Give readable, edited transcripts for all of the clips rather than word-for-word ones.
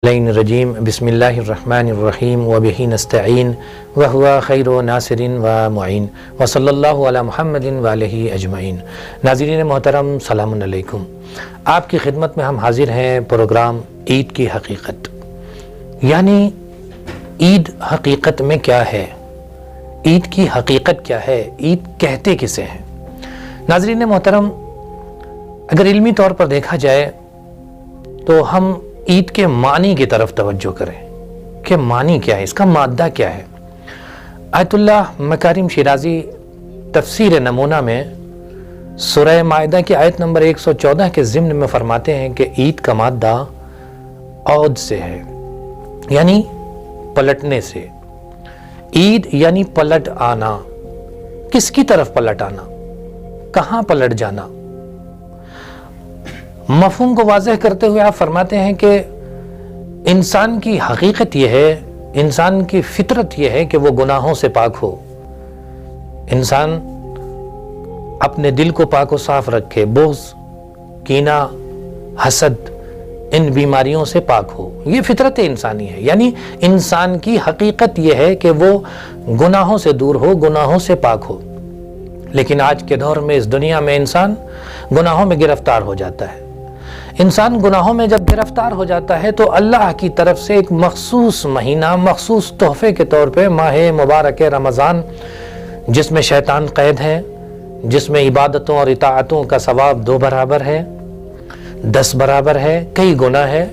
الرجیم بسم اللہ الرحمن الرحیم وبہ نستعین وہو خیر ناصر و معین وصلی اللہ علی محمد وآلہ اجمعین۔ ناظرین محترم، سلام علیکم۔ آپ کی خدمت میں ہم حاضر ہیں پروگرام عید کی حقیقت، یعنی عید حقیقت میں کیا ہے، عید کی حقیقت کیا ہے، عید کہتے کسے ہیں۔ ناظرین محترم، اگر علمی طور پر دیکھا جائے تو ہم عید کے معنی کی طرف توجہ کریں کہ معنی کیا ہے، اس کا مادہ کیا ہے۔ آیت اللہ مکارم شیرازی تفسیر نمونہ میں سورہ مائدہ کی آیت نمبر 114 کے ضمن میں فرماتے ہیں کہ عید کا مادہ عود سے ہے، یعنی پلٹنے سے۔ عید یعنی پلٹ آنا، کس کی طرف پلٹ آنا، کہاں پلٹ جانا۔ مفہوم کو واضح کرتے ہوئے آپ فرماتے ہیں کہ انسان کی حقیقت یہ ہے، انسان کی فطرت یہ ہے کہ وہ گناہوں سے پاک ہو، انسان اپنے دل کو پاک و صاف رکھے، بغض، کینہ، حسد، ان بیماریوں سے پاک ہو۔ یہ فطرت انسانی ہے، یعنی انسان کی حقیقت یہ ہے کہ وہ گناہوں سے دور ہو، گناہوں سے پاک ہو۔ لیکن آج کے دور میں اس دنیا میں انسان گناہوں میں گرفتار ہو جاتا ہے۔ انسان گناہوں میں جب گرفتار ہو جاتا ہے تو اللہ کی طرف سے ایک مخصوص مہینہ، مخصوص تحفے کے طور پہ ماہ مبارک رمضان، جس میں شیطان قید ہے، جس میں عبادتوں اور اطاعتوں کا ثواب 2 برابر ہے، 10 برابر ہے، کئی گنا ہے،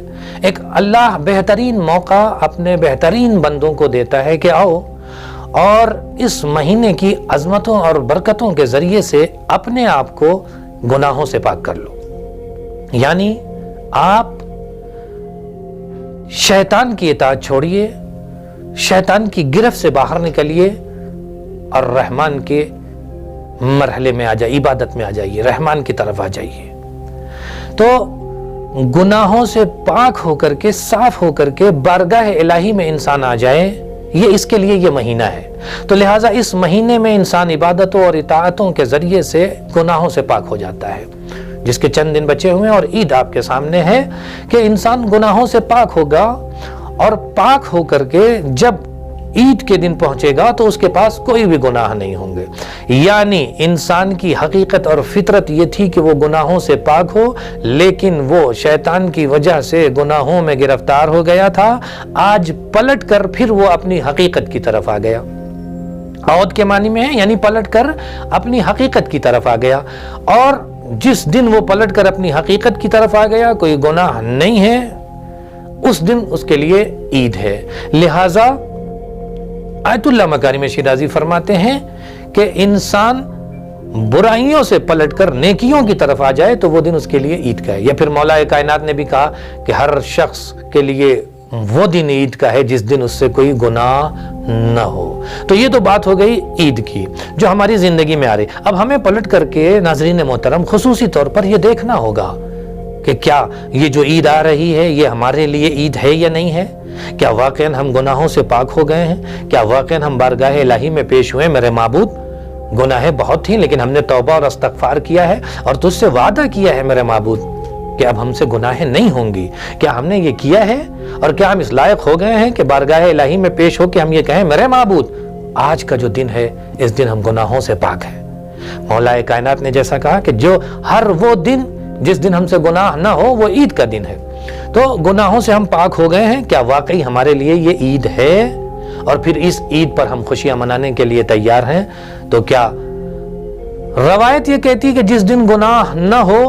ایک اللہ بہترین موقع اپنے بہترین بندوں کو دیتا ہے کہ آؤ اور اس مہینے کی عظمتوں اور برکتوں کے ذریعے سے اپنے آپ کو گناہوں سے پاک کر لو۔ یعنی آپ شیطان کی اطاعت چھوڑیے، شیطان کی گرفت سے باہر نکلیے اور رحمان کے مرحلے میں آ جائیے، عبادت میں آ جائیے، رحمان کی طرف آ جائیے۔ تو گناہوں سے پاک ہو کر کے، صاف ہو کر کے بارگاہ الہی میں انسان آ جائے، یہ اس کے لیے یہ مہینہ ہے۔ تو لہٰذا اس مہینے میں انسان عبادتوں اور اطاعتوں کے ذریعے سے گناہوں سے پاک ہو جاتا ہے، جس کے چند دن بچے ہوئے ہیں اور عید آپ کے سامنے ہے کہ انسان گناہوں سے پاک ہوگا، اور پاک ہو کر کے جب عید کے دن پہنچے گا تو اس کے پاس کوئی بھی گناہ نہیں ہوں گے۔ یعنی انسان کی حقیقت اور فطرت یہ تھی کہ وہ گناہوں سے پاک ہو، لیکن وہ شیطان کی وجہ سے گناہوں میں گرفتار ہو گیا تھا۔ آج پلٹ کر پھر وہ اپنی حقیقت کی طرف آ گیا۔ عود کے معنی میں ہے یعنی پلٹ کر اپنی حقیقت کی طرف آ گیا، اور جس دن وہ پلٹ کر اپنی حقیقت کی طرف آ گیا، کوئی گناہ نہیں ہے، اس دن اس کے لیے عید ہے۔ لہٰذا آیت اللہ مکارم شیرازی فرماتے ہیں کہ انسان برائیوں سے پلٹ کر نیکیوں کی طرف آ جائے تو وہ دن اس کے لیے عید کا ہے۔ یا پھر مولا کائنات نے بھی کہا کہ ہر شخص کے لیے وہ دن عید کا ہے جس دن اس سے کوئی گناہ نہ ہو۔ تو یہ تو بات ہو گئی عید کی جو ہماری زندگی میں آ رہی۔ اب ہمیں پلٹ کر کے ناظرین محترم خصوصی طور پر یہ دیکھنا ہوگا کہ کیا یہ جو عید آ رہی ہے یہ ہمارے لیے عید ہے یا نہیں ہے۔ کیا واقعاً ہم گناہوں سے پاک ہو گئے ہیں؟ کیا واقعاً ہم بارگاہ الہی میں پیش ہوئے، میرے معبود گناہیں بہت تھیں لیکن ہم نے توبہ اور استغفار کیا ہے اور تجھ سے وعدہ کیا ہے میرے معبود کہ اب ہم سے گناہیں نہیں ہوں گی۔ کیا ہم نے یہ کیا ہے؟ اور کیا ہم اس لائق ہو گئے ہیں کہ بارگاہ الہی میں پیش ہو کے ہم یہ کہیں میرے معبود آج کا جو دن ہے اس دن ہم گناہوں سے پاک ہیں۔ مولا کائنات نے جیسا کہا کہ جو ہر وہ دن جس دن ہم سے گناہ نہ ہو وہ عید کا دن ہے۔ تو گناہوں سے ہم پاک ہو گئے ہیں، کیا واقعی ہمارے لیے یہ عید ہے؟ اور پھر اس عید پر ہم خوشیاں منانے کے لیے تیار ہیں؟ تو کیا روایت یہ کہتی کہ جس دن گناہ نہ ہو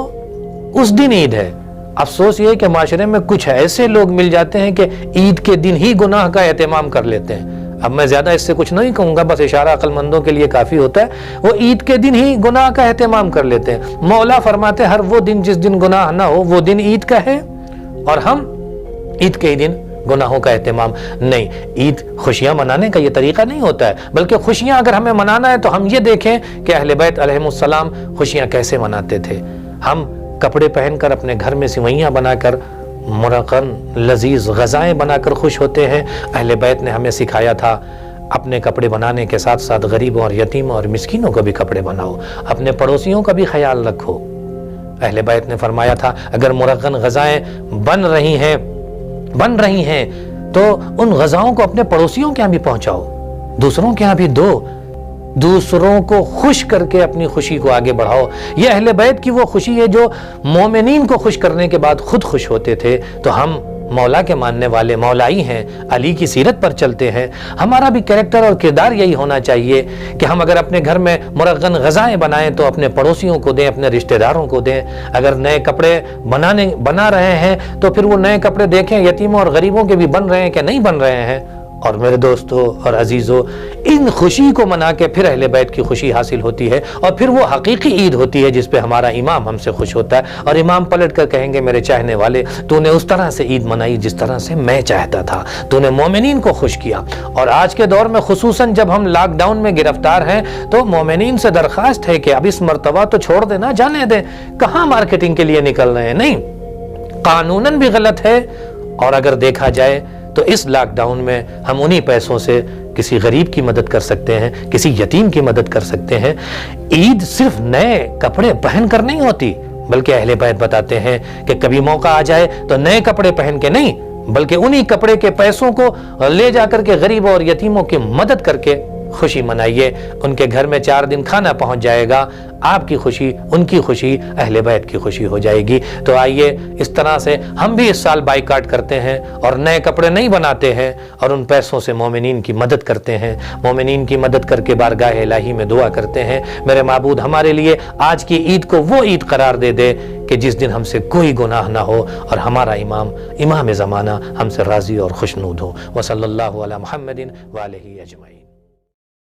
اس دن عید ہے؟ افسوس یہ ہے کہ معاشرے میں کچھ ایسے لوگ مل جاتے ہیں کہ عید کے دن ہی گناہ کا اہتمام کر لیتے ہیں۔ اب میں زیادہ اس سے کچھ نہیں کہوں گا، بس اشارہ عقل مندوں کے لیے کافی ہوتا ہے۔ وہ عید کے دن ہی گناہ کا اہتمام کر لیتے ہیں۔ مولا فرماتے ہر وہ دن جس دن گناہ نہ ہو وہ دن عید کا ہے، اور ہم عید کے دن گناہوں کا اہتمام نہیں۔ عید خوشیاں منانے کا یہ طریقہ نہیں ہوتا ہے، بلکہ خوشیاں اگر ہمیں منانا ہے تو ہم یہ دیکھیں کہ اہل بیت علیہم السلام خوشیاں کیسے مناتے تھے۔ ہم کپڑے پہن کر اپنے گھر میں سوئیاں بنا کر، مرغن لذیذ غذائیں بنا کر خوش ہوتے ہیں۔ اہل بیت نے ہمیں سکھایا تھا اپنے کپڑے بنانے کے ساتھ ساتھ غریبوں اور یتیموں اور مسکینوں کو بھی کپڑے بناؤ، اپنے پڑوسیوں کا بھی خیال رکھو۔ اہل بیت نے فرمایا تھا اگر مرغن غذائیں بن رہی ہیں بن رہی ہیں تو ان غذاؤں کو اپنے پڑوسیوں کے ہاں بھی پہنچاؤ، دوسروں کے ہاں بھی دو، دوسروں کو خوش کر کے اپنی خوشی کو آگے بڑھاؤ۔ یہ اہل بیت کی وہ خوشی ہے جو مومنین کو خوش کرنے کے بعد خود خوش ہوتے تھے۔ تو ہم مولا کے ماننے والے مولائی ہیں، علی کی سیرت پر چلتے ہیں۔ ہمارا بھی کریکٹر اور کردار یہی ہونا چاہیے کہ ہم اگر اپنے گھر میں مرغن غذائیں بنائیں تو اپنے پڑوسیوں کو دیں، اپنے رشتہ داروں کو دیں۔ اگر نئے کپڑے بنا رہے ہیں تو پھر وہ نئے کپڑے دیکھیں یتیموں اور غریبوں کے بھی بن رہے ہیں کہ نہیں بن رہے ہیں۔ اور میرے دوستو اور عزیزو، ان خوشی کو منا کے پھر اہل بیت کی خوشی حاصل ہوتی ہے، اور پھر وہ حقیقی عید ہوتی ہے جس پہ ہمارا امام ہم سے خوش ہوتا ہے، اور امام پلٹ کر کہیں گے میرے چاہنے والے، تو نے اس طرح سے عید منائی جس طرح سے میں چاہتا تھا، تو نے مومنین کو خوش کیا۔ اور آج کے دور میں خصوصاً جب ہم لاک ڈاؤن میں گرفتار ہیں تو مومنین سے درخواست ہے کہ اب اس مرتبہ تو چھوڑ دینا، جانے دیں، کہاں مارکیٹنگ کے لیے نکل رہے ہیں؟ نہیں، قانوناً بھی غلط ہے، اور اگر دیکھا جائے تو اس لاک ڈاؤن میں ہم انہی پیسوں سے کسی غریب کی مدد کر سکتے ہیں، کسی یتیم کی مدد کر سکتے ہیں۔ عید صرف نئے کپڑے پہن کر نہیں ہوتی، بلکہ اہل بیت بتاتے ہیں کہ کبھی موقع آ جائے تو نئے کپڑے پہن کے نہیں، بلکہ انہی کپڑے کے پیسوں کو لے جا کر کے غریبوں اور یتیموں کی مدد کر کے خوشی منائیے۔ ان کے گھر میں 4 دن کھانا پہنچ جائے گا، آپ کی خوشی، ان کی خوشی، اہل بیت کی خوشی ہو جائے گی۔ تو آئیے اس طرح سے ہم بھی اس سال بائیکاٹ کرتے ہیں اور نئے کپڑے نہیں بناتے ہیں، اور ان پیسوں سے مومنین کی مدد کرتے ہیں، مومنین کی مدد کر کے بارگاہ الہی میں دعا کرتے ہیں، میرے معبود ہمارے لیے آج کی عید کو وہ عید قرار دے دے کہ جس دن ہم سے کوئی گناہ نہ ہو، اور ہمارا امام زمانہ ہم سے راضی اور خوشنود ہو۔ وصلی اللہ علی محمد وآلہ اجمعین۔